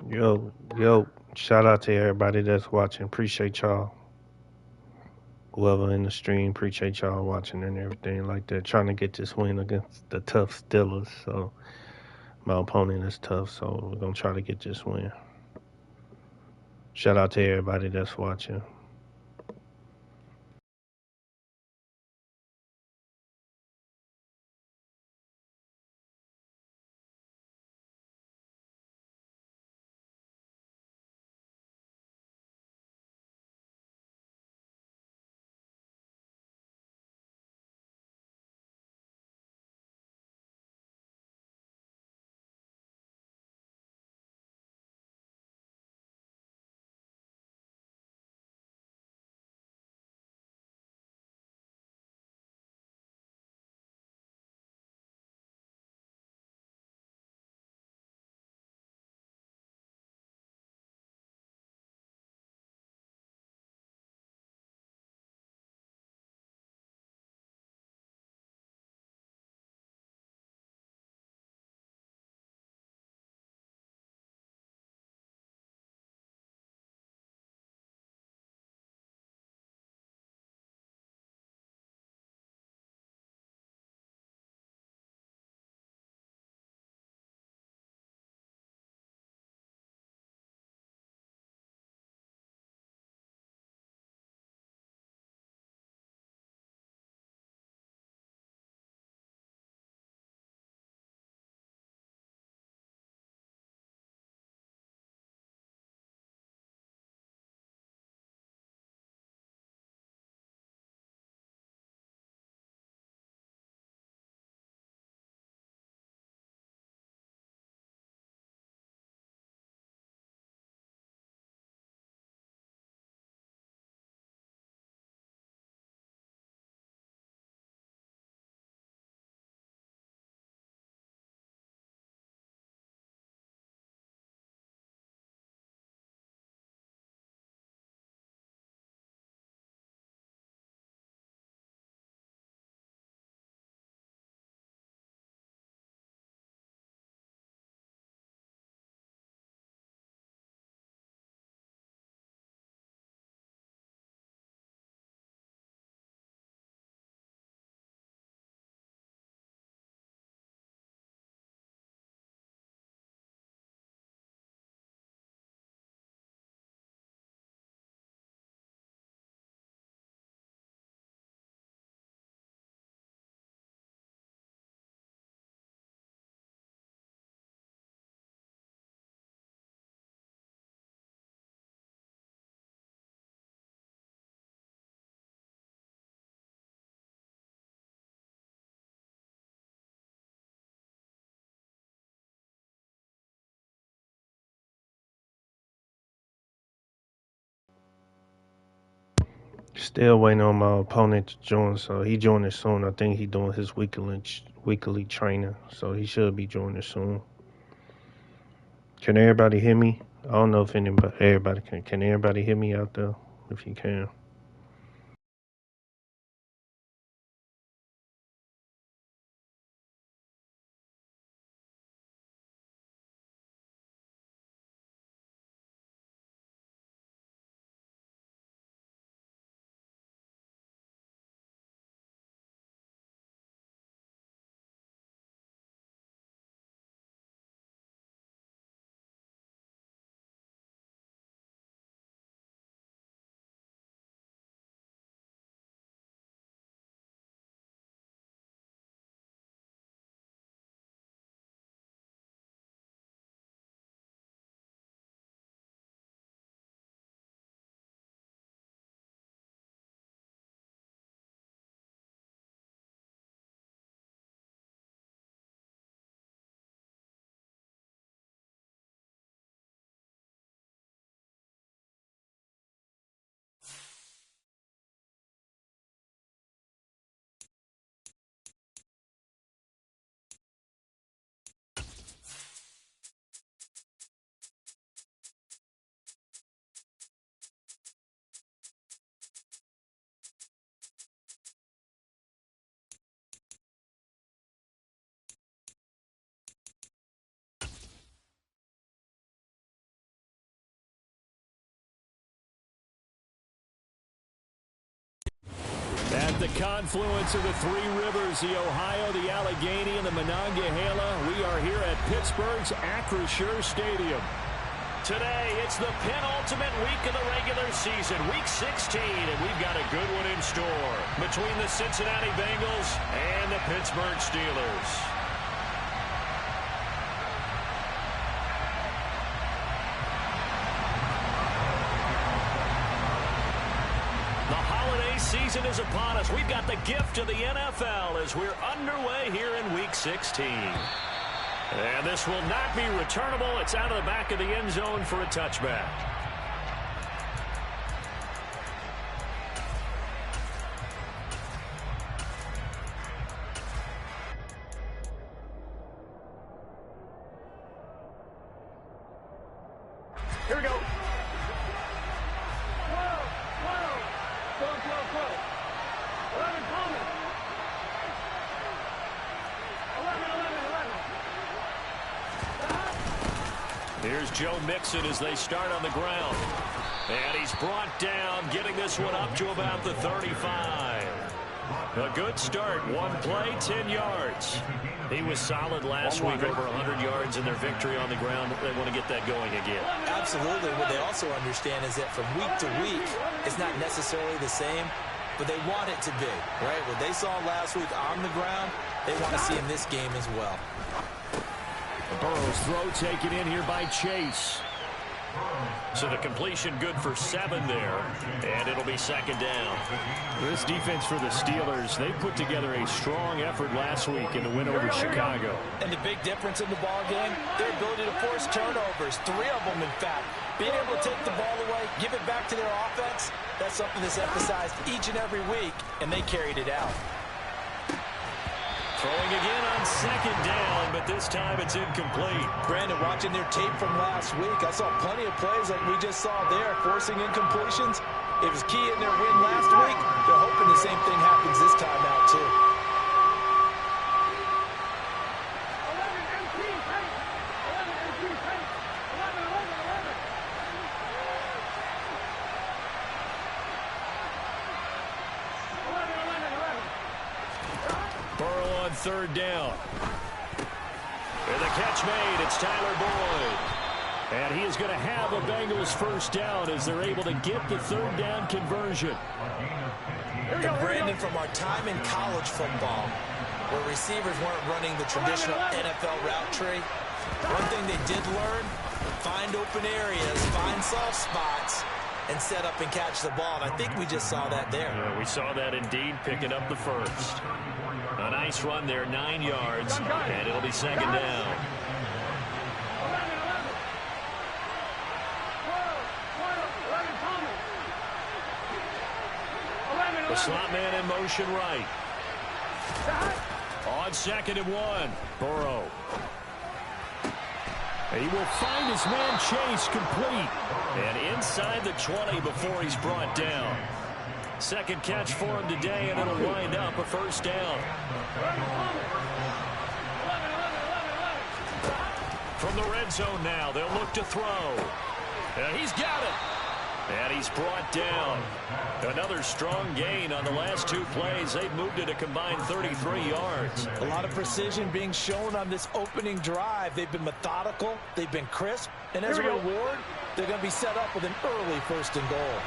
Yo, yo, shout out to everybody that's watching. Appreciate y'all. Whoever in the stream, appreciate y'all watching and everything like that. Trying to get this win against the tough Steelers. So my opponent is tough, so we're gonna try to get this win. Shout out to everybody that's watching. Still waiting on my opponent to join, so he joining soon. I think he doing his weekly training, so he should be joining soon. Can everybody hear me? I don't know if anybody, everybody can. Can everybody hear me out there? If you can. the confluence of the three rivers, the Ohio, the Allegheny, and the Monongahela. We are here at Pittsburgh's Acrisure Stadium. Today, it's the penultimate week of the regular season, week 16, and we've got a good one in store between the Cincinnati Bengals and the Pittsburgh Steelers. Season is upon us. We've got the gift of the NFL as we're underway here in week 16. And this will not be returnable. It's out of the back of the end zone for a touchback. Here we go. Here's Joe Mixon as they start on the ground. And he's brought down, getting this one up to about the 35. A good start. One play, 10 yards. He was solid last week, over 100 yards in their victory on the ground. They want to get that going again. Absolutely. What they also understand is that from week to week, it's not necessarily the same, but they want it to be, right? What they saw last week on the ground, they want to see in this game as well. Burrow's throw taken in here by Chase. So the completion good for 7 there, and it'll be second down. This defense for the Steelers, they put together a strong effort last week in the win over Chicago. And the big difference in the ball game, their ability to force turnovers, 3 of them in fact. Being able to take the ball away, give it back to their offense, that's something that's emphasized each and every week, and they carried it out. Throwing again on second down, but this time it's incomplete. Brandon, watching their tape from last week, I saw plenty of plays like we just saw there, forcing incompletions. It was key in their win last week. They're hoping the same thing happens this time out, too. Third down. And the catch made. It's Tyler Boyd. And he is going to have a Bengals first down as they're able to get the third down conversion. And Brandon, from our time in college football, where receivers weren't running the traditional NFL route tree, one thing they did learn, find open areas, find soft spots, and set up and catch the ball. And I think we just saw that there. Yeah, we saw that indeed, picking up the first. A nice run there, 9 yards, and it'll be second down. The slot man in motion right. On 2nd and 1, Burrow. He will find his man Chase complete. And inside the 20 before he's brought down. Second catch for him today, and it'll wind up a first down. From the red zone now, they'll look to throw. And he's got it. And he's brought down. Another strong gain on the last 2 plays. They've moved it a combined 33 yards. A lot of precision being shown on this opening drive. They've been methodical. They've been crisp. And as a reward, they're going to be set up with an early 1st and goal.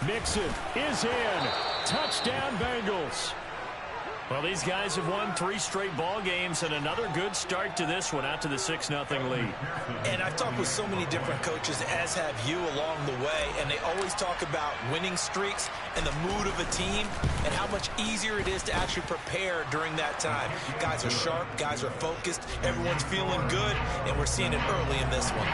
Mixon is in. Touchdown, Bengals. Well, these guys have won 3 straight ball games and another good start to this one out to the 6-0 lead. And I've talked with so many different coaches, as have you along the way, and they always talk about winning streaks and the mood of a team and how much easier it is to actually prepare during that time. Guys are sharp, guys are focused, everyone's feeling good, and we're seeing it early in this one.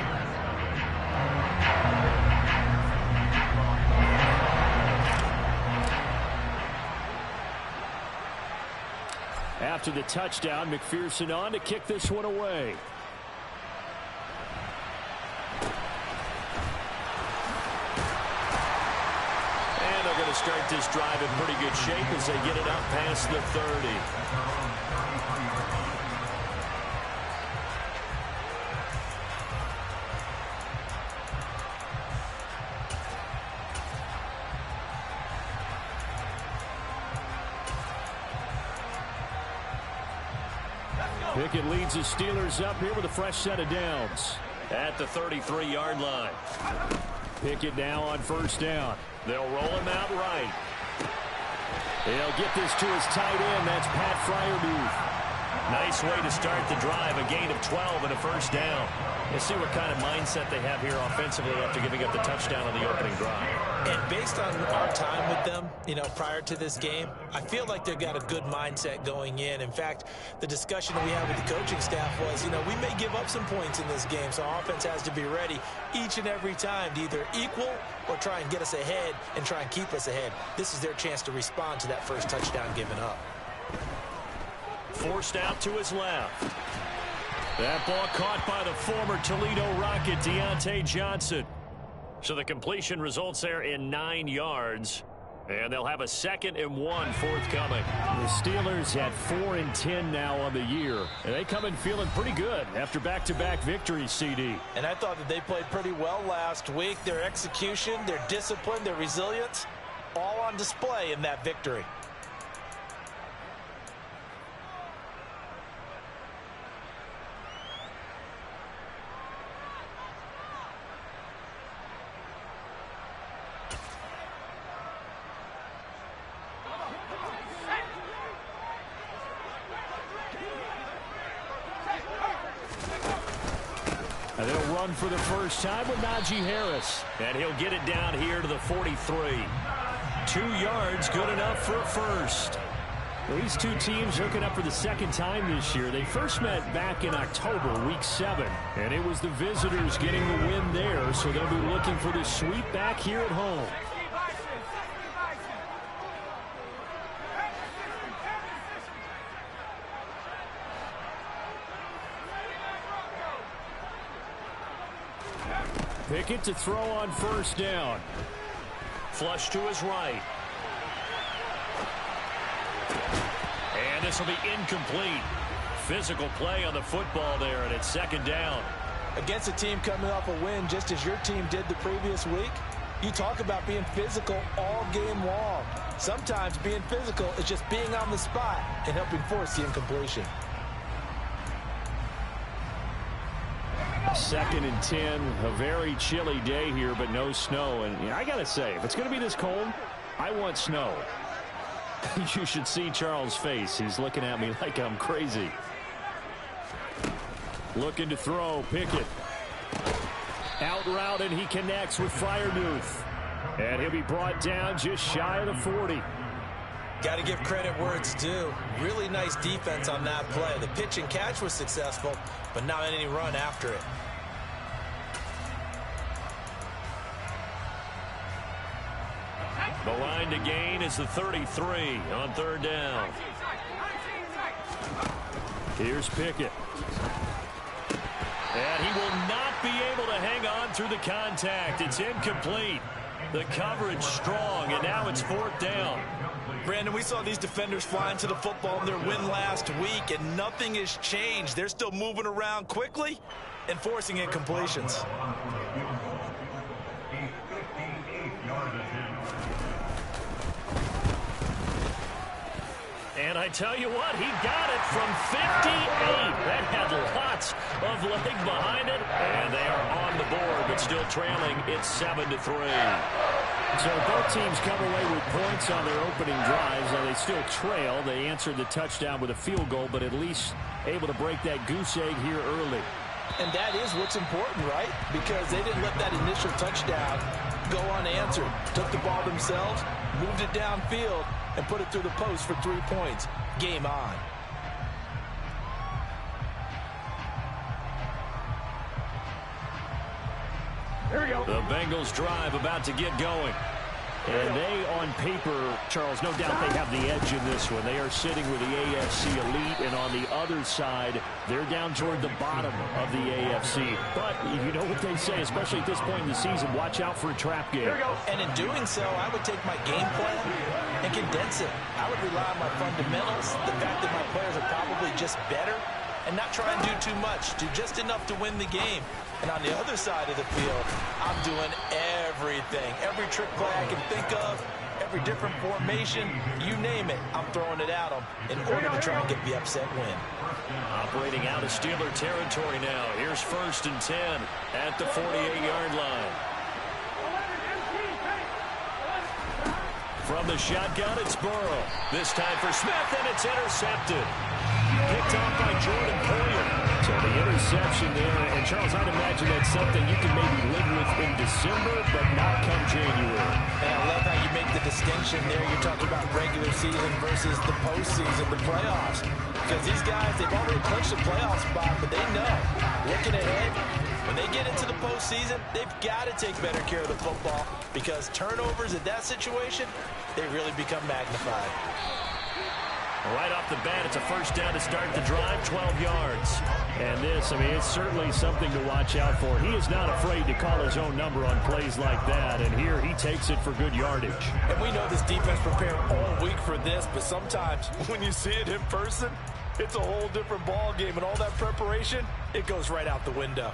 After the touchdown, McPherson on to kick this one away. And they're going to start this drive in pretty good shape as they get it up past the 30. Pickett leads the Steelers up here with a fresh set of downs at the 33-yard line. Pickett now on first down. They'll roll him out right. He'll get this to his tight end. That's Pat Freiermuth. Nice way to start the drive. A gain of 12 and a first down. We'll see what kind of mindset they have here offensively after giving up the touchdown on the opening drive. And based on our time with them, prior to this game, I feel like they've got a good mindset going in. In fact, the discussion we had with the coaching staff was, we may give up some points in this game, so our offense has to be ready each and every time to either equal or try and get us ahead and try and keep us ahead. This is their chance to respond to that first touchdown given up. Forced out to his left. That ball caught by the former Toledo Rocket, Deontay Johnson. So the completion results there in 9 yards. And they'll have a 2nd and 1 forthcoming. The Steelers at 4-10 now on the year. And they come in feeling pretty good after back-to-back victories, CD. And I thought that they played pretty well last week. Their execution, their discipline, their resilience, all on display in that victory. And they'll run for the first time with Najee Harris. And he'll get it down here to the 43. 2 yards, good enough for a first. These two teams hooking up for the second time this year. They first met back in October, week 7. And it was the visitors getting the win there. So they'll be looking for the sweep back here at home. Pickett to throw on first down. Flush to his right. And this will be incomplete. Physical play on the football there, and it's 2nd down. Against a team coming off a win just as your team did the previous week, you talk about being physical all game long. Sometimes being physical is just being on the spot and helping force the incompletion. 2nd and 10, a very chilly day here, but no snow. And I got to say, if it's going to be this cold, I want snow. You should see Charles' face. He's looking at me like I'm crazy. Looking to throw, Pickett. Out route, and he connects with Freiermuth. And he'll be brought down just shy of the 40. Got to give credit where it's due. Really nice defense on that play. The pitch and catch was successful, but not any run after it. The line to gain is the 33 on 3rd down. Here's Pickett. And he will not be able to hang on through the contact. It's incomplete. The coverage strong, and now it's 4th down. Brandon, we saw these defenders flying to the football in their win last week, and nothing has changed. They're still moving around quickly and forcing incompletions. And I tell you what, he got it from 58. That had lots of leg behind it. And they are on the board, but still trailing. It's 7-3. So both teams come away with points on their opening drives. Now they still trail. They answered the touchdown with a field goal, but at least able to break that goose egg here early. And that is what's important, right? Because they didn't let that initial touchdown go unanswered. Took the ball themselves, moved it downfield, and put it through the post for 3 points. Game on. There we go. The Bengals drive about to get going. And they, on paper, Charles, no doubt they have the edge in this one. They are sitting with the AFC elite, and on the other side, they're down toward the bottom of the AFC. But you know what they say, especially at this point in the season, watch out for a trap game. And in doing so, I would take my game plan and condense it. I would rely on my fundamentals, the fact that my players are probably just better, and not try and do too much, do just enough to win the game. And on the other side of the field, I'm doing everything. Every trick play I can think of, every different formation, you name it, I'm throwing it at them in order to try and get the upset win. Operating out of Steeler territory now. Here's 1st and 10 at the 48-yard line. From the shotgun, it's Burrow. This time for Smith, and it's intercepted. Picked off by Jordan Poyer. So the interception there, and Charles, I'd imagine that's something you can maybe live with in December, but not come January. And I love how you make the distinction there. You're talking about regular season versus the postseason, the playoffs. Because these guys, they've already clinched the playoff spot, but they know, looking ahead, when they get into the postseason, they've got to take better care of the football because turnovers in that situation, they really become magnified. Right off the bat, it's a 1st down to start the drive, 12 yards. And this, I mean, it's certainly something to watch out for. He is not afraid to call his own number on plays like that, and here he takes it for good yardage. And we know this defense prepared all week for this, but sometimes when you see it in person, it's a whole different ball game, and all that preparation, it goes right out the window.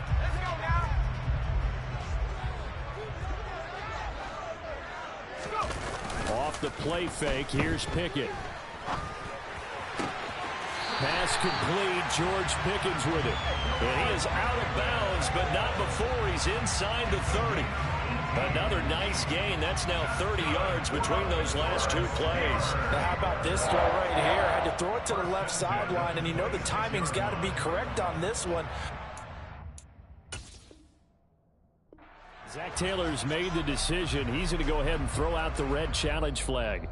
Off the play fake, here's Pickett. Pass complete, George Pickens with it. And he is out of bounds, but not before he's inside the 30. Another nice gain. That's now 30 yards between those last 2 plays. Now how about this throw right here? Had to throw it to the left sideline, and you know the timing's got to be correct on this one. Zach Taylor's made the decision. He's going to go ahead and throw out the red challenge flag.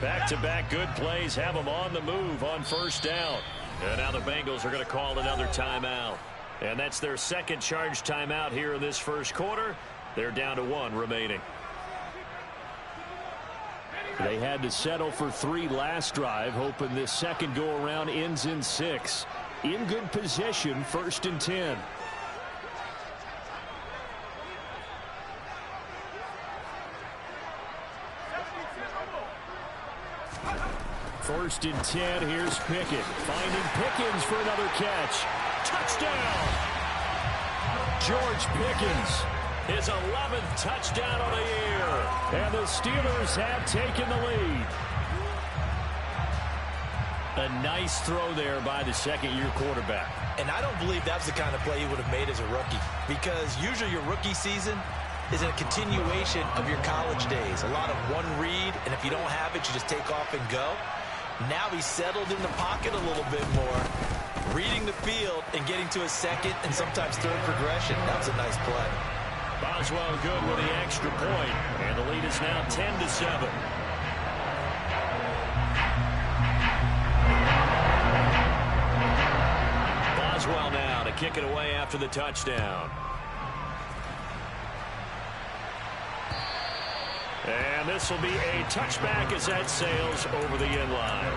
Back-to-back good plays have them on the move on 1st down. And now the Bengals are going to call another timeout. And that's their 2nd charge timeout here in this 1st quarter. They're down to 1 remaining. They had to settle for 3 last drive, hoping this 2nd go-around ends in 6. In good position, 1st and 10. First and 10, here's Pickett. Finding Pickens for another catch. Touchdown! George Pickens, his 11th touchdown of the year. And the Steelers have taken the lead. A nice throw there by the 2nd-year quarterback. And I don't believe that's the kind of play he would have made as a rookie. Because usually your rookie season is a continuation of your college days. A lot of one read, and if you don't have it, you just take off and go. Now he's settled in the pocket a little bit more, reading the field and getting to a 2nd and sometimes 3rd progression. That was a nice play. Boswell good with the extra point, and the lead is now 10-7. Boswell now to kick it away after the touchdown. And this will be a touchback as that sails over the end line.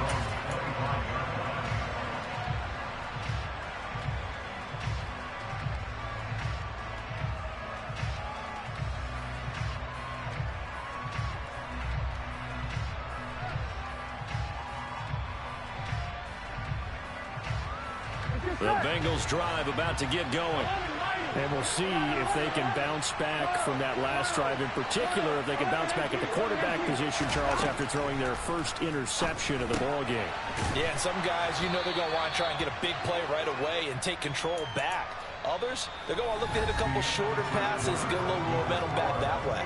The Bengals drive about to get going. And we'll see if they can bounce back from that last drive. In particular, if they can bounce back at the quarterback position, Charles, after throwing their first interception of the ball game. Yeah, and some guys, you know they're going to want to try and get a big play right away and take control back. Others, they're going to look to hit a couple shorter passes, get a little momentum back that way.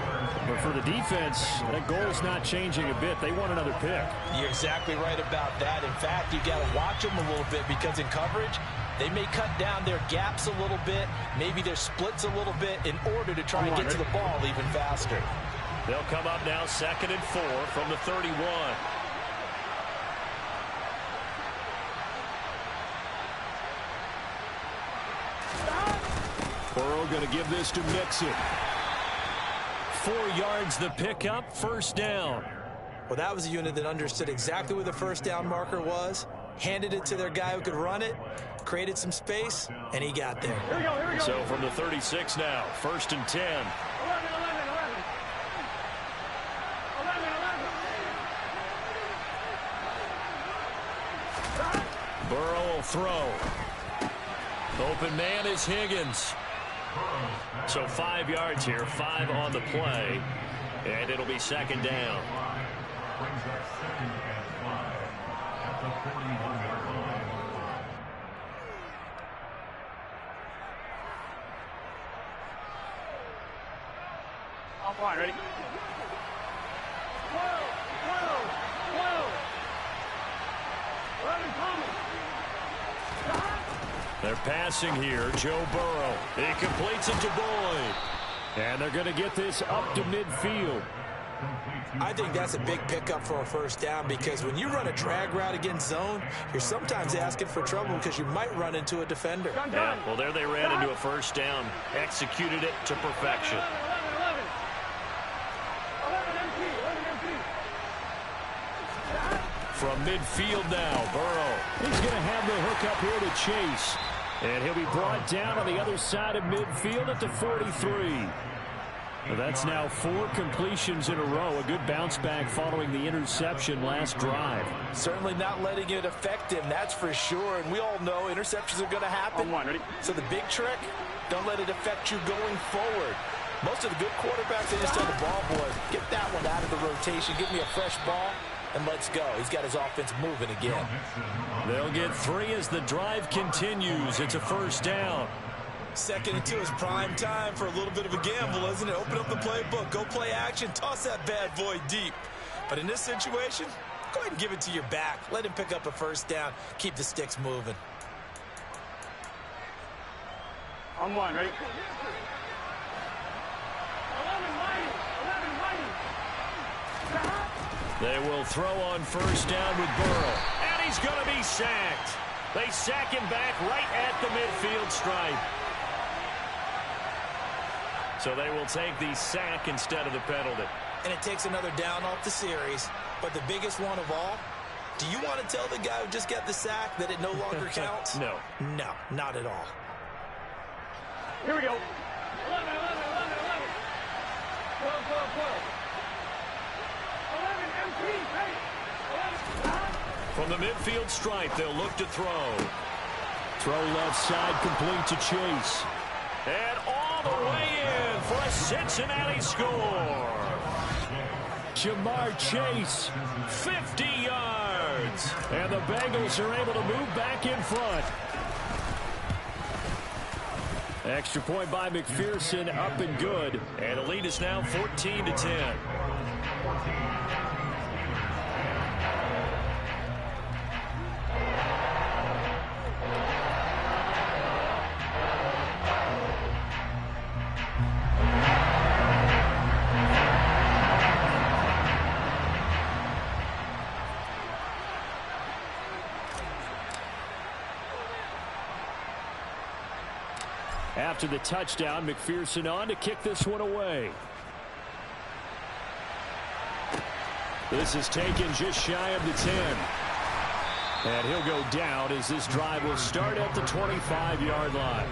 But for the defense, that goal's not changing a bit. They want another pick. You're exactly right about that. In fact, you got to watch them a little bit because in coverage, they may cut down their gaps a little bit, maybe their splits a little bit in order to try and get to the ball even faster. They'll come up now 2nd and 4 from the 31. Burrow going to give this to Mixon. 4 yards the pickup, 1st down. Well, that was a unit that understood exactly where the 1st down marker was, handed it to their guy who could run it, created some space, and he got there. So from the 36 now, 1st and 10. Burrow will throw. Open man is Higgins. So 5 yards here, 5 on the play, and it'll be second down. Off line, ready? They're passing here. Joe Burrow. He completes it to Boyd. And they're going to get this up to midfield. I think that's a big pickup for a first down, because when you run a drag route against zone, you're sometimes asking for trouble because you might run into a defender. Yeah, well, there they ran into a first down. Executed it to perfection. From midfield now, Burrow. He's going to have the hook up here to Chase. And he'll be brought down on the other side of midfield at the 43. Well, that's now 4 completions in a row. A good bounce back following the interception last drive. Certainly not letting it affect him, that's for sure. And we all know interceptions are going to happen. So the big trick, don't let it affect you going forward. Most of the good quarterbacks, they just tell the ball boys, get that one out of the rotation, give me a fresh ball, and let's go. He's got his offense moving again. They'll get 3 as the drive continues. It's a first down. 2nd and 2 is prime time for a little bit of a gamble, isn't it? Open up the playbook, go play action, toss that bad boy deep. But in this situation, go ahead and give it to your back. Let him pick up a first down. Keep the sticks moving. On one, ready? They will throw on first down with Burrow. And he's going to be sacked. They sack him back right at the midfield stripe. So they will take the sack instead of the penalty. And it takes another down off the series. But the biggest one of all, do you want to tell the guy who just got the sack that it no longer counts? No. No, not at all. Here we go. 11. 12. From the midfield stripe, they'll look to throw. Throw left side, complete to Chase. And all the way in for a Cincinnati score. Jamar Chase, 50 yards. And the Bengals are able to move back in front. Extra point by McPherson, up and good. And the lead is now 14-10. After the touchdown, McPherson on to kick this one away. This is taken just shy of the 10. And he'll go down as this drive will start at the 25-yard line.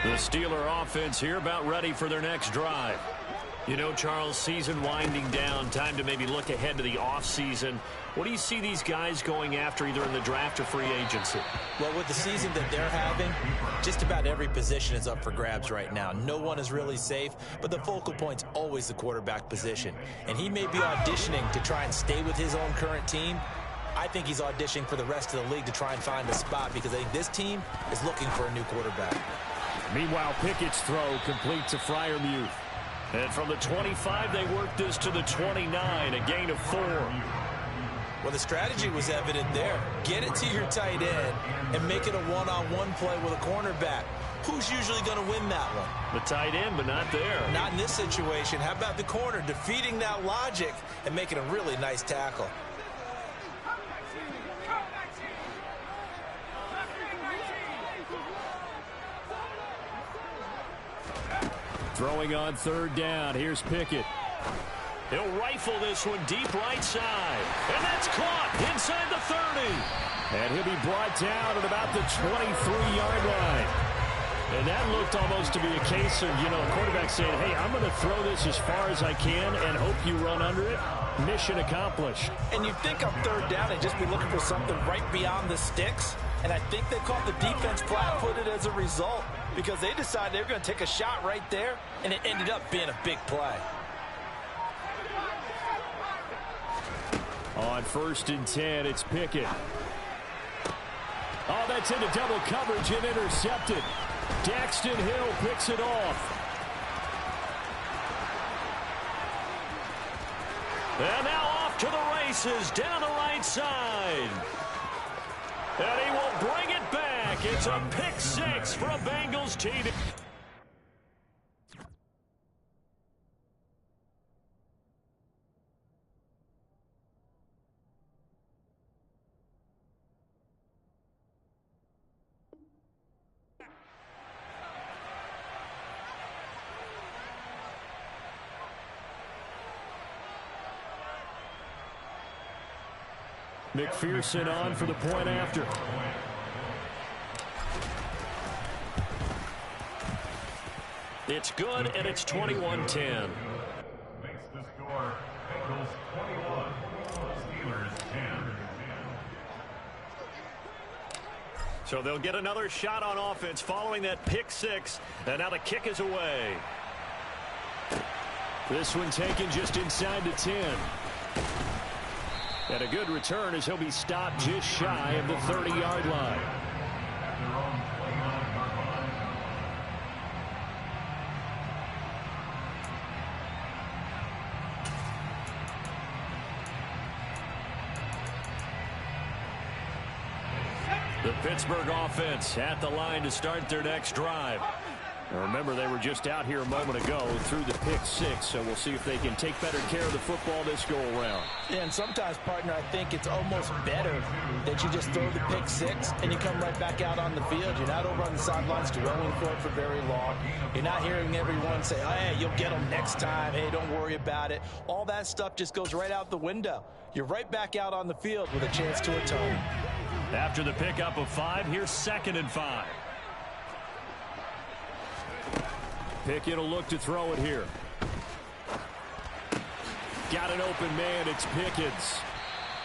The Steeler offense here about ready for their next drive. You know, Charles, season winding down, time to maybe look ahead to the offseason. What do you see these guys going after either in the draft or free agency? Well, with the season that they're having, just about every position is up for grabs right now. No one is really safe, but the focal point's always the quarterback position. And he may be auditioning to try and stay with his own current team. I think he's auditioning for the rest of the league to try and find a spot because I think this team is looking for a new quarterback. Meanwhile, Pickett's throw complete to Freiermuth. And from the 25, they work this to the 29, a gain of 4. Well, the strategy was evident there. Get it to your tight end and make it a one-on-one play with a cornerback. Who's usually going to win that one? The tight end, but not there. Not in this situation. How about the corner defeating that logic and making a really nice tackle? Throwing on third down. Here's Pickett. He'll rifle this one deep right side. And that's caught inside the 30. And he'll be brought down at about the 23-yard line. And that looked almost to be a case of, quarterback saying, hey, I'm going to throw this as far as I can and hope you run under it. Mission accomplished. And you think on third down, they'd just be looking for something right beyond the sticks. And I think they caught the defense flat-footed as a result because they decided they were going to take a shot right there, and it ended up being a big play. On 1st and 10, it's Pickett. Oh, that's into double coverage and intercepted. Daxton Hill picks it off. And now off to the races down the right side. And he will bring it back. It's a pick six for a Bengals team. McPherson on for the point after. It's good, and it's 21-10. Makes the score Bengals 21, Steelers 10. So they'll get another shot on offense following that pick six, and now the kick is away. This one taken just inside the 10. And a good return as he'll be stopped just shy of the 30-yard line. The Pittsburgh offense at the line to start their next drive. Now remember, they were just out here a moment ago through the pick six, so we'll see if they can take better care of the football this go-around. Yeah, and sometimes, partner, I think it's almost better that you just throw the pick six and you come right back out on the field. You're not over on the sidelines dwelling for it for very long. You're not hearing everyone say, hey, you'll get them next time. Hey, don't worry about it. All that stuff just goes right out the window. You're right back out on the field with a chance to atone. After the pickup of 5, here's 2nd and 5. Pickett will look to throw it here. Got an open man. It's Pickens.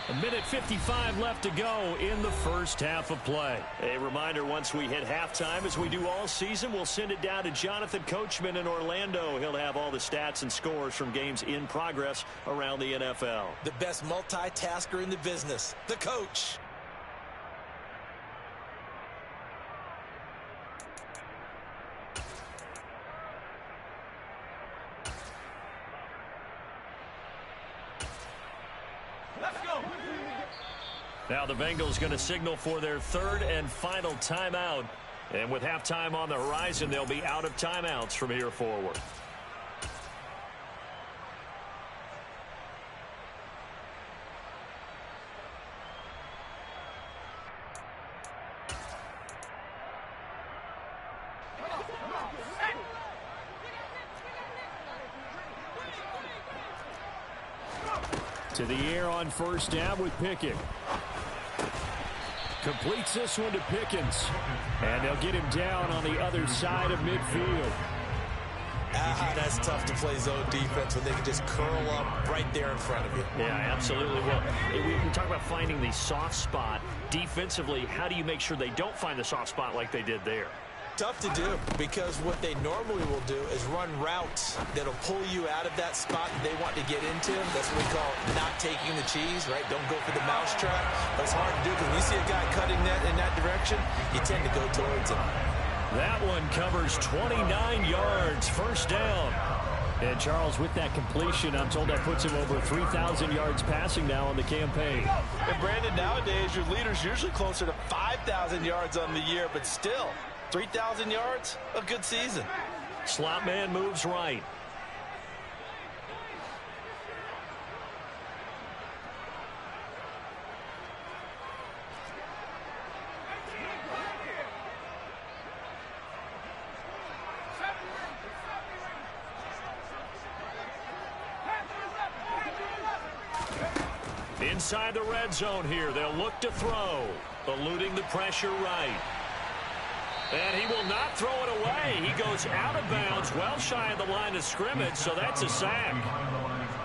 1:55 left to go in the first half of play. A reminder, once we hit halftime, as we do all season, we'll send it down to Jonathan Coachman in Orlando. He'll have all the stats and scores from games in progress around the NFL. The best multitasker in the business, the coach. Now the Bengals going to signal for their 3rd and final timeout. And with halftime on the horizon, they'll be out of timeouts from here forward. To the air on 1st down with Pickett. Completes this one to Pickens. And they'll get him down on the other side of midfield. That's tough to play zone defense when they can just curl up right there in front of you. Yeah, absolutely. Well, we talk about finding the soft spot. Defensively, how do you make sure they don't find the soft spot like they did there? Tough to do, because what they normally will do is run routes that'll pull you out of that spot that they want to get into. That's what we call not taking the cheese, right? Don't go for the mousetrap. But it's hard to do because when you see a guy cutting that in that direction, you tend to go towards him. That one covers 29 yards, 1st down. And Charles, with that completion, I'm told that puts him over 3,000 yards passing now on the campaign. And Brandon, nowadays your leader's usually closer to 5,000 yards on the year, but still, 3,000 yards, a good season. Slot man moves right. inside the red zone here. They'll look to throw, eluding the pressure right. And he will not throw it away. He goes out of bounds, well shy of the line of scrimmage, so that's a sack.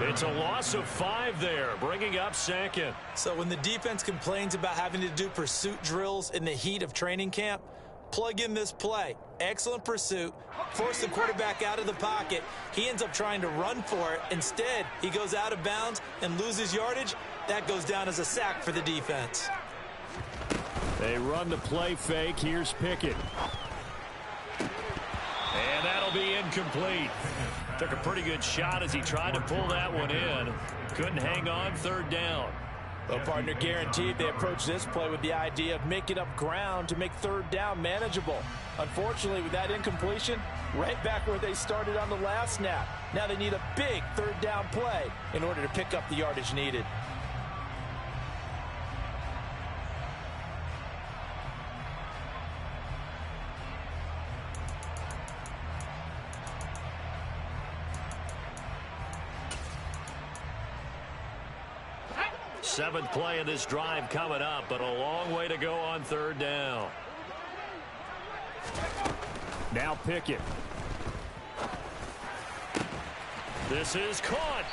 It's a loss of 5 there, bringing up second. So when the defense complains about having to do pursuit drills in the heat of training camp, plug in this play. Excellent pursuit. Force the quarterback out of the pocket. He ends up trying to run for it. Instead, he goes out of bounds and loses yardage. That goes down as a sack for the defense. They run the play fake. Here's Pickett. And that'll be incomplete. Took a pretty good shot as he tried to pull that one in. Couldn't hang on, third down. Well, partner, guaranteed they approach this play with the idea of making up ground to make third down manageable. Unfortunately, with that incompletion, right back where they started on the last snap. Now they need a big third down play in order to pick up the yardage needed. Seventh play of this drive coming up, but a long way to go on third down. Now Pickett. This is caught.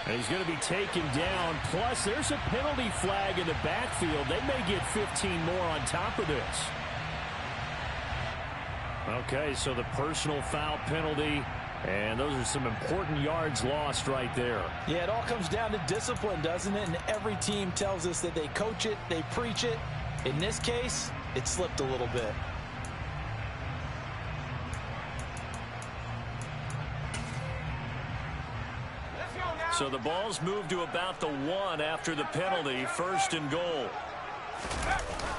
And he's going to be taken down. Plus, there's a penalty flag in the backfield. They may get 15 more on top of this. Okay, so the personal foul penalty. And those are some important yards lost right there. Yeah, it all comes down to discipline, doesn't it? And every team tells us that they coach it, they preach it. In this case, it slipped a little bit. So the ball's moved to about the 1 after the penalty. First and goal.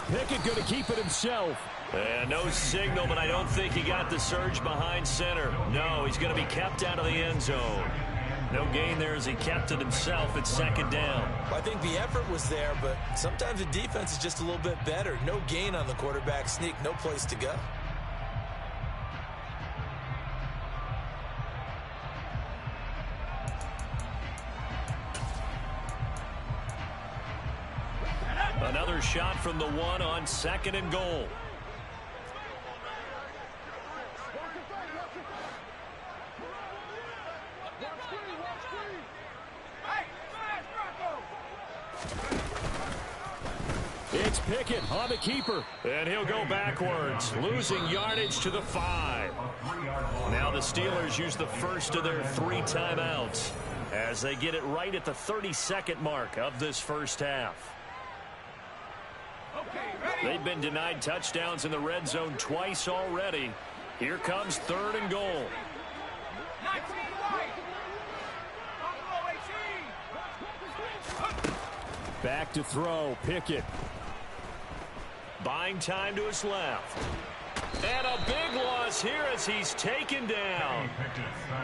Pickett going to keep it himself. And no signal, but I don't think he got the surge behind center. No, he's going to be kept out of the end zone. No gain there as he kept it himself at second down. Well, I think the effort was there, but sometimes the defense is just a little bit better. No gain on the quarterback sneak, no place to go. Another shot from the 1 on second and goal. It's Pickett on the keeper. And he'll go backwards, losing yardage to the 5. Now the Steelers use the first of their 3 timeouts as they get it right at the 32nd mark of this first half. They've been denied touchdowns in the red zone twice already. Here comes third and goal. Back to throw, Pickett. Buying time to his left. And a big loss here as he's taken down.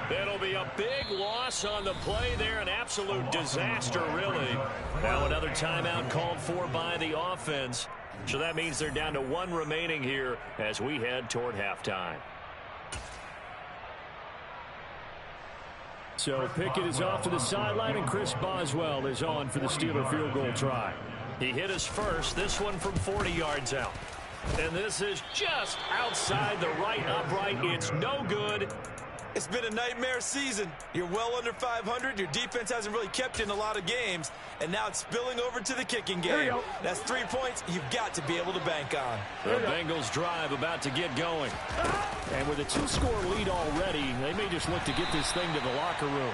It'll be a big loss on the play there. An absolute disaster, really. Now another timeout called for by the offense. So that means they're down to 1 remaining here as we head toward halftime. So Pickett is off to the sideline, and Chris Boswell is on for the Steeler field goal try. He hit his first, this one from 40 yards out. And this is just outside the right upright. It's no good. It's been a nightmare season. You're well under 500. Your defense hasn't really kept you in a lot of games. And now it's spilling over to the kicking game. That's 3 points you've got to be able to bank on. The Bengals drive about to get going. And with a 2-score lead already, they may just look to get this thing to the locker room.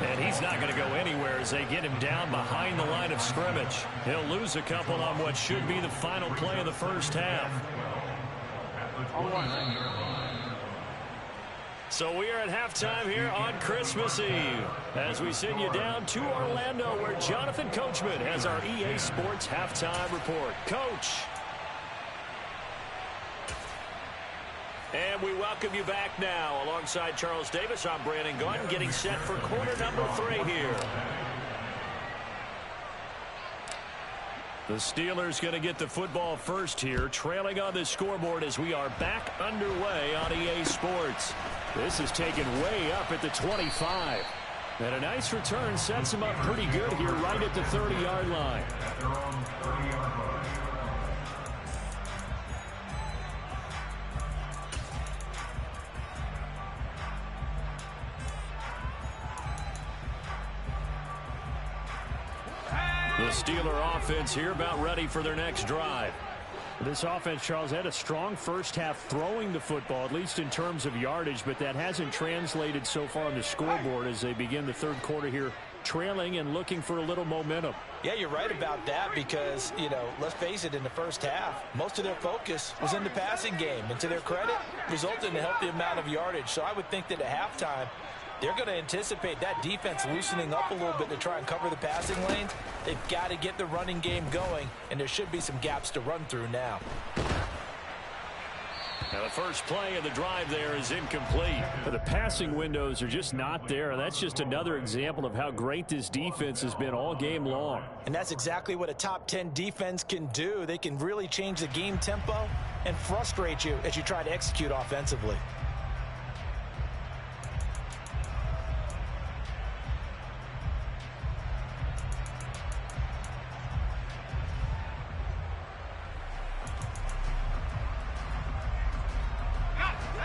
And he's not going to go anywhere as they get him down behind the line of scrimmage. He'll lose a couple on what should be the final play of the first half. So we are at halftime here on Christmas Eve as we send you down to Orlando where Jonathan Coachman has our EA Sports halftime report. Coach. And we welcome you back now. Alongside Charles Davis, I'm Brandon Gordon getting set for quarter number 3 here. The Steelers going to get the football first here, trailing on the scoreboard as we are back underway on EA Sports. This is taken way up at the 25. And a nice return sets him up pretty good here right at the 30-yard line. At their own 30-yard line. The Steeler offense here about ready for their next drive. This offense, Charles, had a strong first half throwing the football, at least in terms of yardage, but that hasn't translated so far on the scoreboard as they begin the third quarter here trailing and looking for a little momentum. Yeah, you're right about that because, let's face it, in the first half, most of their focus was in the passing game. And to their credit, resulted in a healthy amount of yardage. So I would think that at halftime, they're going to anticipate that defense loosening up a little bit to try and cover the passing lanes. They've got to get the running game going, and there should be some gaps to run through now. Now the first play of the drive there is incomplete. But the passing windows are just not there, and that's just another example of how great this defense has been all game long. And that's exactly what a top 10 defense can do. They can really change the game tempo and frustrate you as you try to execute offensively.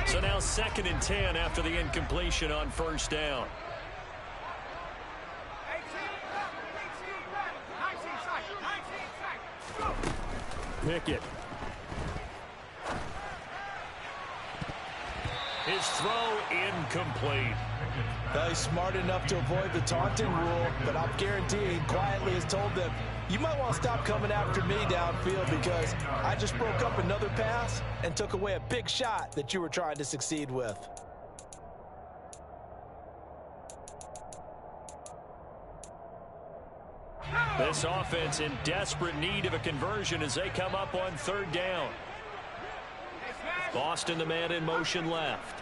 So now 2nd and 10 after the incompletion on first down. Pickett. His throw incomplete. Well, he's smart enough to avoid the taunting rule, but I'm guaranteeing he quietly has told them, you might want to stop coming after me downfield because I just broke up another pass and took away a big shot that you were trying to succeed with. This offense in desperate need of a conversion as they come up on 3rd down. Boston, the man in motion left.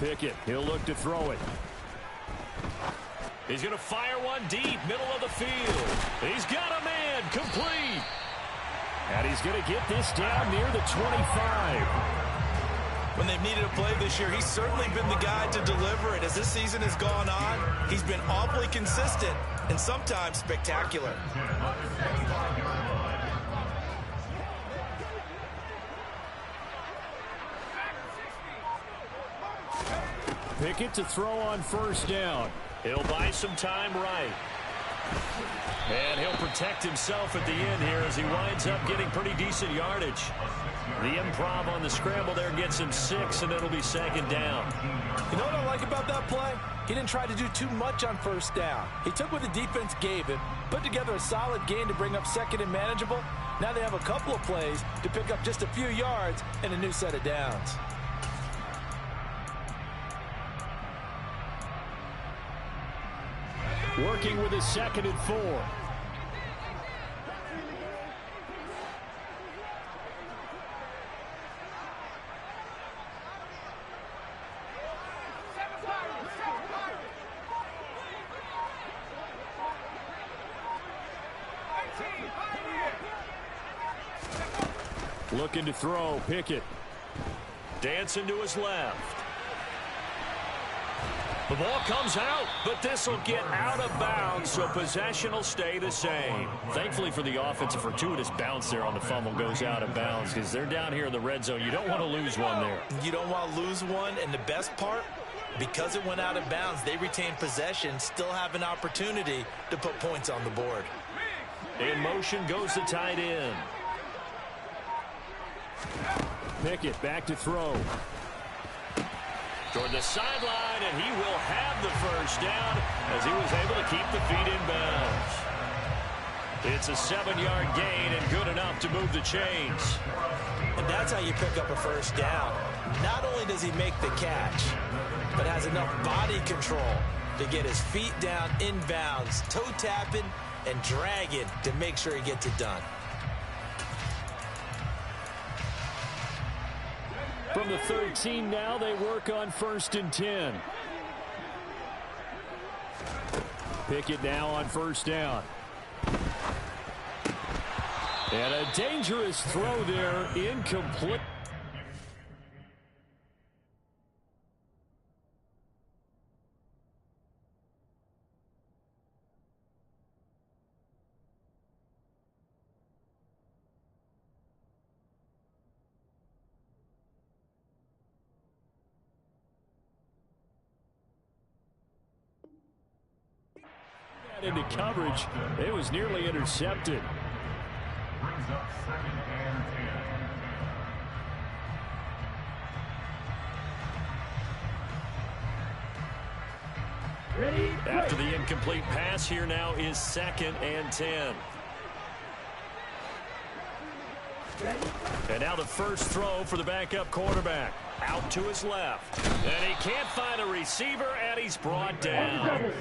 Pickett, he'll look to throw it. He's going to fire one deep, middle of the field. He's got a man, complete. And he's going to get this down near the 25. When they've needed a play this year, he's certainly been the guy to deliver it. As this season has gone on, he's been awfully consistent and sometimes spectacular. Pickett to throw on first down. He'll buy some time right. And he'll protect himself at the end here as he winds up getting pretty decent yardage. The improv on the scramble there gets him 6, and it'll be 2nd down. You know what I like about that play? He didn't try to do too much on first down. He took what the defense gave him, put together a solid gain to bring up 2nd and manageable. Now they have a couple of plays to pick up just a few yards and a new set of downs. Working with his 2nd and 4. Looking to throw, Pickett. Dancing to his left. The ball comes out, but this will get out of bounds, so possession will stay the same. Thankfully for the offense, a fortuitous bounce there on the fumble goes out of bounds because they're down here in the red zone. You don't want to lose one there. You don't want to lose one, and the best part, because it went out of bounds, they retain possession, still have an opportunity to put points on the board. In motion goes the tight end. Pickett back to throw. Toward the sideline, and he will have the first down as he was able to keep the feet in bounds. It's a 7-yard gain and good enough to move the chains. And that's how you pick up a first down. Not only does he make the catch, but has enough body control to get his feet down in bounds, toe tapping and dragging to make sure he gets it done. From the 13 now, they work on 1st and 10. Pick it now on first down. And a dangerous throw there, incomplete. Into coverage. It was nearly intercepted. Brings up 2nd and 10. Ready? After the incomplete pass, here now is 2nd and 10. And now the first throw for the backup quarterback. Out to his left. And he can't find a receiver, and he's brought down.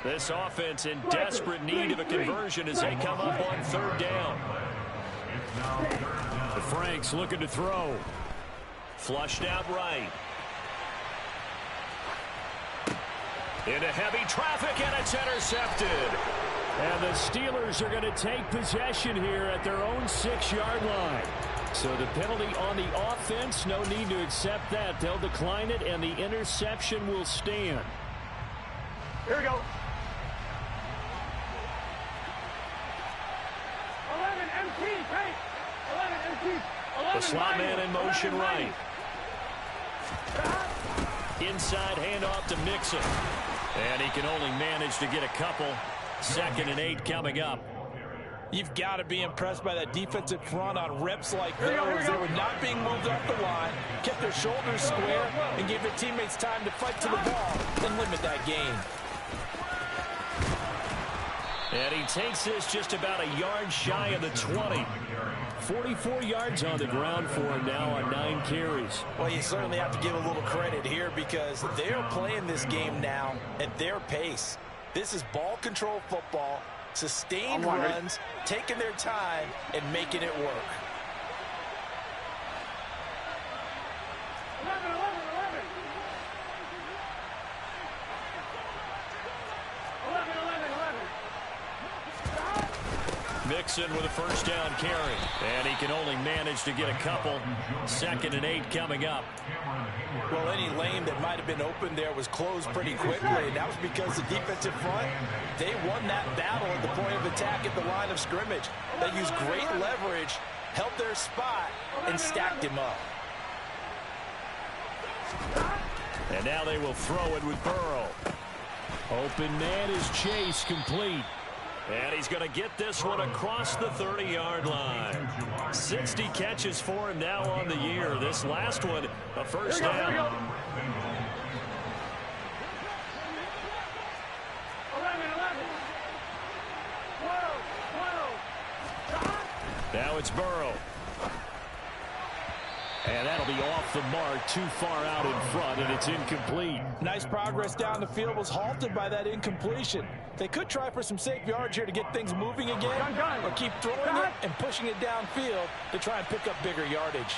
This offense in desperate need of a conversion as they come up on 3rd down. The Franks looking to throw. Flushed out right. Into heavy traffic, and it's intercepted. And the Steelers are going to take possession here at their own 6-yard line. So the penalty on the offense, no need to accept that. They'll decline it, and the interception will stand. Here we go. 11 MT, right? 11 MT. 11 The slot man in motion right. Inside handoff to Mixon. And he can only manage to get a couple. 2nd and 8 coming up. You've got to be impressed by that defensive front on reps like those. They were not being moved off the line, kept their shoulders square, and gave their teammates time to fight to the ball and limit that gain. And he takes this just about a yard shy of the 20. 44 yards on the ground for him now on 9 carries. Well, you certainly have to give a little credit here because they're playing this game now at their pace. This is ball control football, sustained runs, taking their time, and making it work. 11, 11, 11. 11, 11, 11. Mixon with a first down carry. And he can only manage to get a couple. 2nd and 8 coming up. Well, any lane that might have been open there was closed pretty quickly, and that was because the defensive front, they won that battle at the point of attack at the line of scrimmage. They used great leverage, held their spot, and stacked him up. And now they will throw it with Burrow. Open man is Chase, complete. And he's going to get this one across the 30-yard line. 60 catches for him now on the year. This last one, a first down. 11, 11. 12, 12. Now it's Burrow. And that'll be off the mark, too far out in front, and it's incomplete. Nice progress down the field was halted by that incompletion. They could try for some safe yards here to get things moving again, or keep throwing it and pushing it downfield to try and pick up bigger yardage.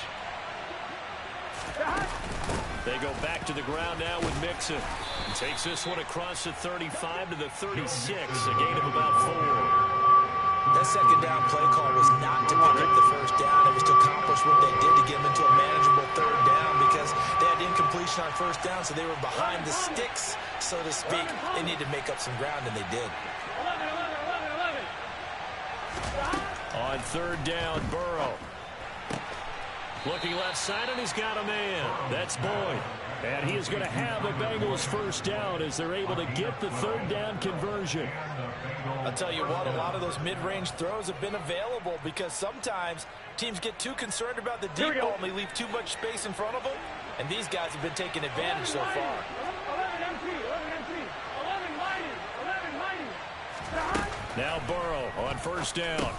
They go back to the ground now with Mixon. He takes this one across the 35 to the 36, a gain of about 4. That second down play call was not to pick up the first down. It was to accomplish what they did to get them into a manageable 3rd down because they had incompletion on first down, so they were behind the sticks, so to speak. They needed to make up some ground, and they did. 11, 11, 11, 11. On 3rd down, Burrow. Looking left side, and he's got a man. That's Boyd. And he is going to have the Bengals first down as they're able to get the 3rd down conversion. I'll tell you what, a lot of those mid-range throws have been available because sometimes teams get too concerned about the deep ball and they leave too much space in front of them. And these guys have been taking advantage so far. 11 MT, 11 MT, 11 mighty, 11 mighty. Now Burrow on first down.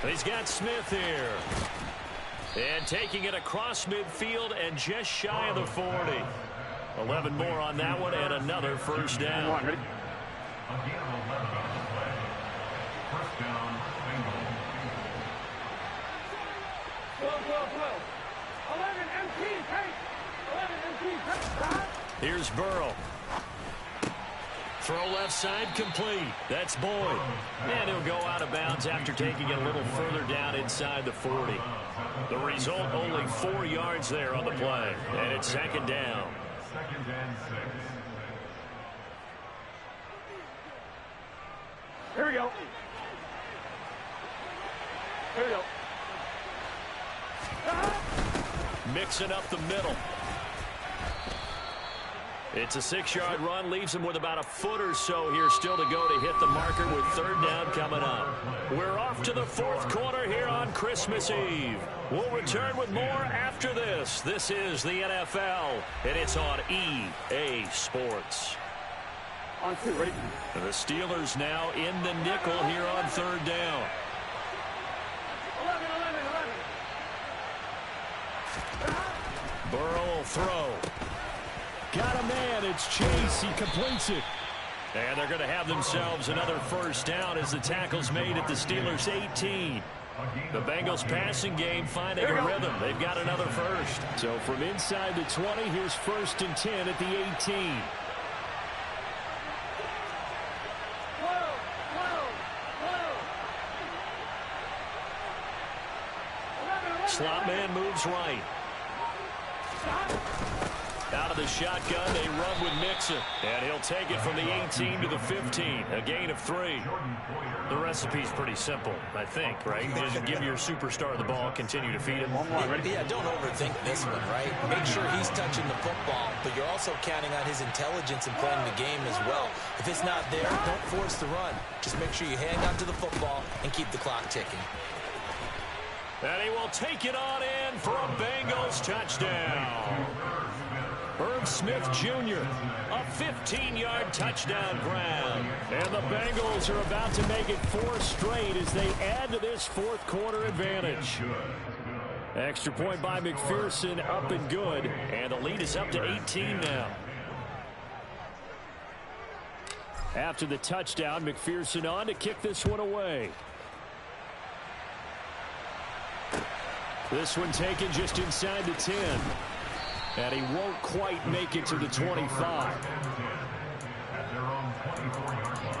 He's got Smith here. And taking it across midfield and just shy of the 40. 11 more on that one and another first down. Again, 11 on the play. First down, Bengals. 12, 12, 12. 11 MT, take. 11 MT, take. Here's Burrow. Throw left side complete. That's Boyd. And he'll go out of bounds after taking it a little further down inside the 40. The result, only 4 yards there on the play. And it's second down. Second and 6. Here we go. Here we go. Mixing up the middle. It's a 6-yard run, leaves him with about a foot or so here still to go to hit the marker with third down coming up. We're off to the fourth quarter here on Christmas Eve. We'll return with more after this. This is the NFL, and it's on EA Sports. On 2, ready? The Steelers now in the nickel here on third down. 11. Burrow will throw. Got a man. It's Chase. He completes it. And they're going to have themselves another first down as the tackle's made at the Steelers' 18. The Bengals passing game finding a rhythm. They've got another first. So from inside the 20, here's first and 10 at the 18. Slot man moves right. Out of the shotgun, they run with Mixon. And he'll take it from the 18 to the 15. A gain of 3. The recipe's pretty simple, I think, right? Just give your superstar the ball, continue to feed him. Yeah, don't overthink this one, right? Make sure he's touching the football, but you're also counting on his intelligence in playing the game as well. If it's not there, don't force the run. Just make sure you hang on to the football and keep the clock ticking. And he will take it on in for a Bengals touchdown. Herb Smith Jr., a 15-yard touchdown grab. And the Bengals are about to make it 4 straight as they add to this fourth quarter advantage. Extra point by McPherson, up and good. And the lead is up to 18 now. After the touchdown, McPherson on to kick this one away. This one taken just inside the 10. And he won't quite make it to the 25. At their own 24-yard line.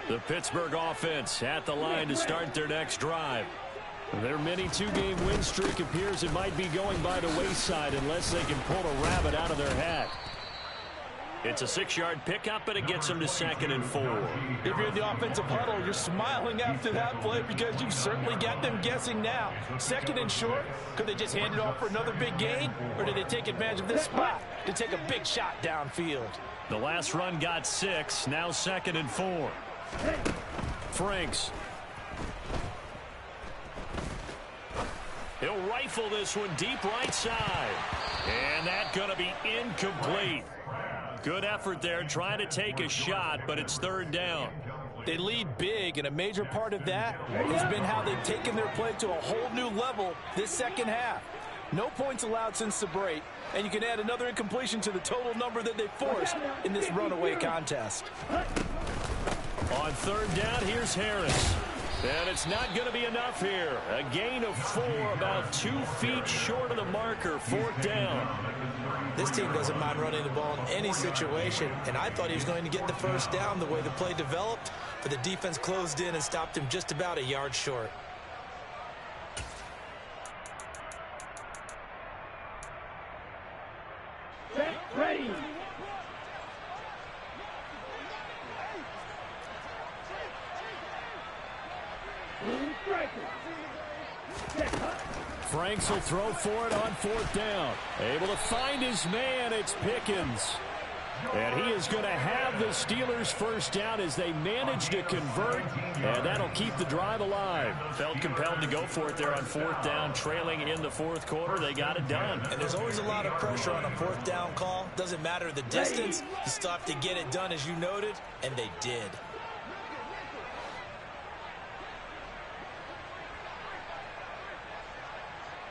The Pittsburgh offense at the line to start their next drive. Their mini 2-game win streak appears it might be going by the wayside unless they can pull a rabbit out of their hat. It's a 6-yard pickup, and it gets them to 2nd and 4. If you're in the offensive huddle, you're smiling after that play because you've certainly got them guessing now. 2nd and short, could they just hand it off for another big gain? Or did they take advantage of this spot to take a big shot downfield? The last run got 6, now 2nd and 4. Franks. He'll rifle this one deep right side. And that's going to be incomplete. Good effort there trying to take a shot, but it's 3rd down. They lead big, and a major part of that has been how they've taken their play to a whole new level this second half. No points allowed since the break, and you can add another incompletion to the total number that they forced in this runaway contest. On 3rd down, here's Harris. And it's not going to be enough here. A gain of 4, about 2 feet short of the marker, 4th down. This team doesn't mind running the ball in any situation, and I thought he was going to get the first down the way the play developed, but the defense closed in and stopped him just about a yard short. Ready. Franks will throw for it on 4th down. Able to find his man. It's Pickens. And he is going to have the Steelers first down as they manage to convert. And that'll keep the drive alive. Felt compelled to go for it there on 4th down. Trailing in the 4th quarter. They got it done. And there's always a lot of pressure on a 4th down call. Doesn't matter the distance. You still have to get it done as you noted. And they did.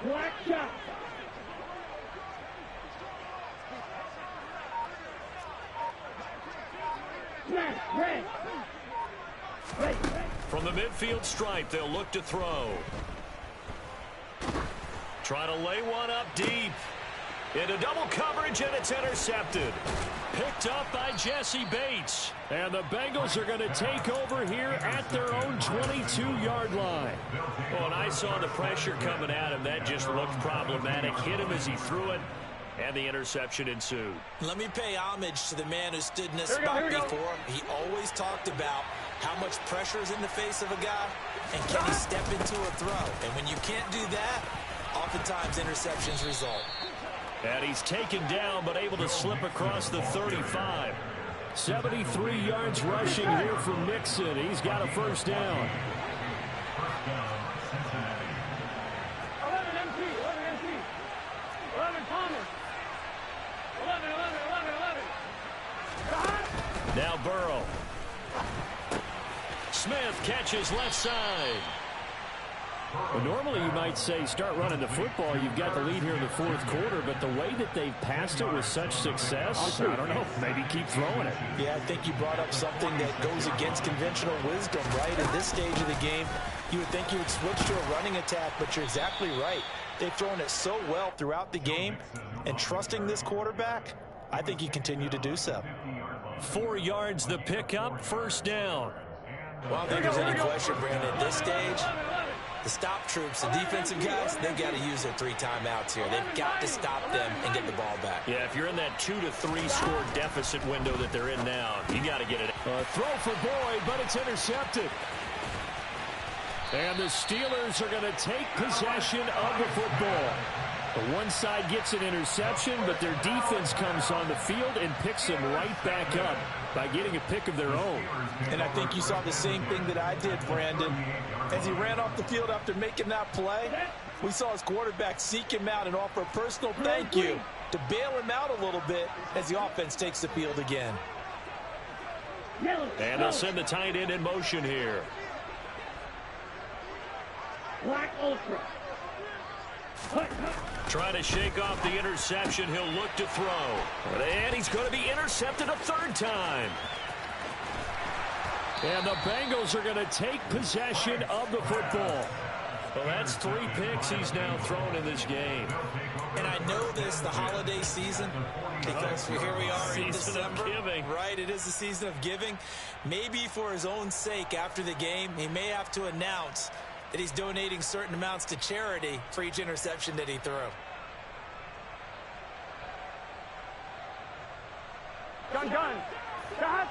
Black shot. From the midfield stripe, they'll look to throw. Try to lay one up deep. Into double coverage, and it's intercepted. Picked up by Jesse Bates. And the Bengals are going to take over here at their own 22-yard line. Oh, and I saw the pressure coming at him. That just looked problematic. Hit him as he threw it, and the interception ensued. Let me pay homage to the man who stood in this spot before. He always talked about how much pressure is in the face of a guy, and can he step into a throw. And when you can't do that, oftentimes interceptions result. And he's taken down, but able to slip across the 35. 73 yards rushing here from Mixon. He's got a first down. 11 MT, 11 MT. 11 Thomas. 11. Now Burrow. Smith catches left side. Well, normally you might say start running the football. You've got the lead here in the fourth quarter, but the way that they've passed it with such success, I don't know, maybe keep throwing it. Yeah, I think you brought up something that goes against conventional wisdom, right? In this stage of the game, you would think you would switch to a running attack, but you're exactly right. They've thrown it so well throughout the game, and trusting this quarterback, I think you continue to do so. 4 yards the pickup, first down. Well, I don't think there's any question, Brandon, at this stage, the stop troops, the defensive guys, they've got to use their 3 timeouts here. They've got to stop them and get the ball back. Yeah, if you're in that 2 to 3 score deficit window that they're in now, you got to get it. Throw for Boyd, but it's intercepted. And the Steelers are going to take possession of the football. The one side gets an interception, but their defense comes on the field and picks them right back up by getting a pick of their own. And I think you saw the same thing that I did, Brandon. As he ran off the field after making that play, we saw his quarterback seek him out and offer a personal thank you to bail him out a little bit as the offense takes the field again. And they'll send the tight end in motion here. Black Ultra. Trying to shake off the interception. He'll look to throw. And he's going to be intercepted a third time. And the Bengals are going to take possession of the football. Well, that's 3 picks he's now thrown in this game. And I know this, the holiday season, because here we are in December. Right, it is the season of giving. Maybe for his own sake after the game, he may have to announce that he's donating certain amounts to charity for each interception that he threw. Gun. Shot.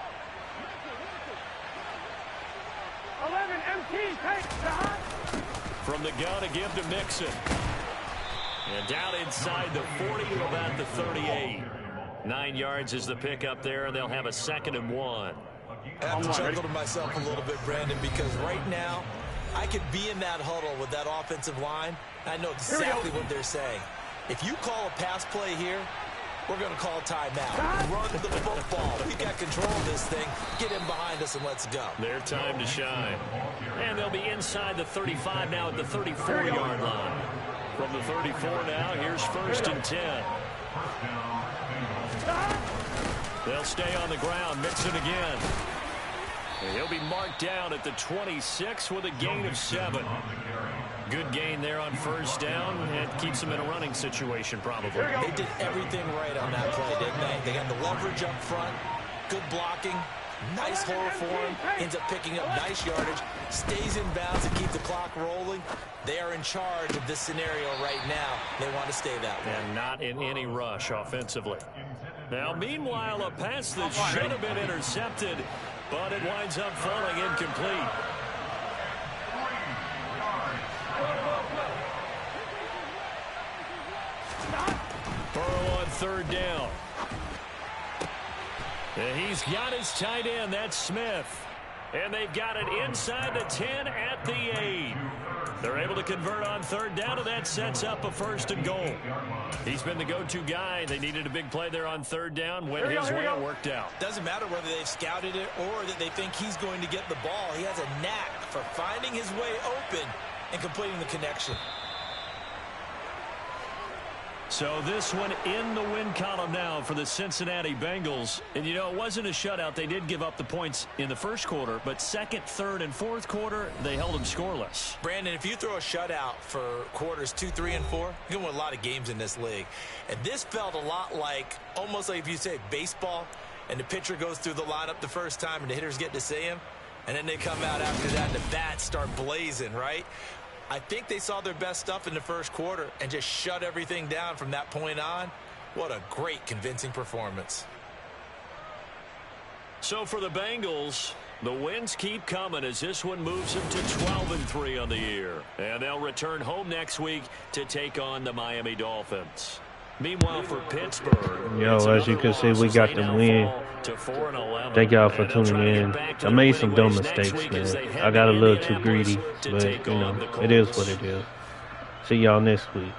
11 MT, take shot. From the gun, a give to Mixon. And down inside the 40 to about the 38. 9 yards is the pickup there, and they'll have a 2nd and 1. I have to chuckle to myself a little bit, Brandon, because right now, I could be in that huddle with that offensive line. I know exactly what they're saying. If you call a pass play here, we're going to call timeout. Run the football. We've got control of this thing. Get him behind us and let's go. Their time to shine. And they'll be inside the 35 now at the 34-yard line. From the 34 now, here's 1st and 10. They'll stay on the ground. Mixon again. And he'll be marked down at the 26 with a gain of 7. Good gain there on 1st down. It keeps them in a running situation probably. They did everything right on that play, didn't they? They got the leverage up front, good blocking, nice hole for him, ends up picking up nice yardage, stays in bounds and keep the clock rolling. They are in charge of this scenario right now. They want to stay that way. And not in any rush offensively. Now, meanwhile, a pass that should have been intercepted, but it winds up falling incomplete. Burrow on 3rd down. And he's got his tight end. That's Smith. And they've got it inside the 10 at the 8. They're able to convert on 3rd down, and that sets up a 1st and goal. He's been the go-to guy. They needed a big play there on 3rd down. Went his way, it worked out. Doesn't matter whether they've scouted it or that they think he's going to get the ball. He has a knack for finding his way open and completing the connection. So this one in the win column now for the Cincinnati Bengals. And, you know, it wasn't a shutout. They did give up the points in the first quarter, but second, third, and fourth quarter, they held them scoreless. Brandon, if you throw a shutout for quarters 2, 3, and 4, you can win a lot of games in this league. And this felt a lot like, almost like if you say baseball, and the pitcher goes through the lineup the first time and the hitters get to see him, and then they come out after that and the bats start blazing, right? I think they saw their best stuff in the first quarter and just shut everything down from that point on. What a great, convincing performance. So for the Bengals, the wins keep coming as this one moves them to 12-3 on the year. And they'll return home next week to take on the Miami Dolphins. Meanwhile, for Pittsburgh, Yo, as you can see, we got the win. Thank y'all for tuning in. I made some dumb mistakes, man. I got a little too greedy, but, you know, it is what it is. See y'all next week.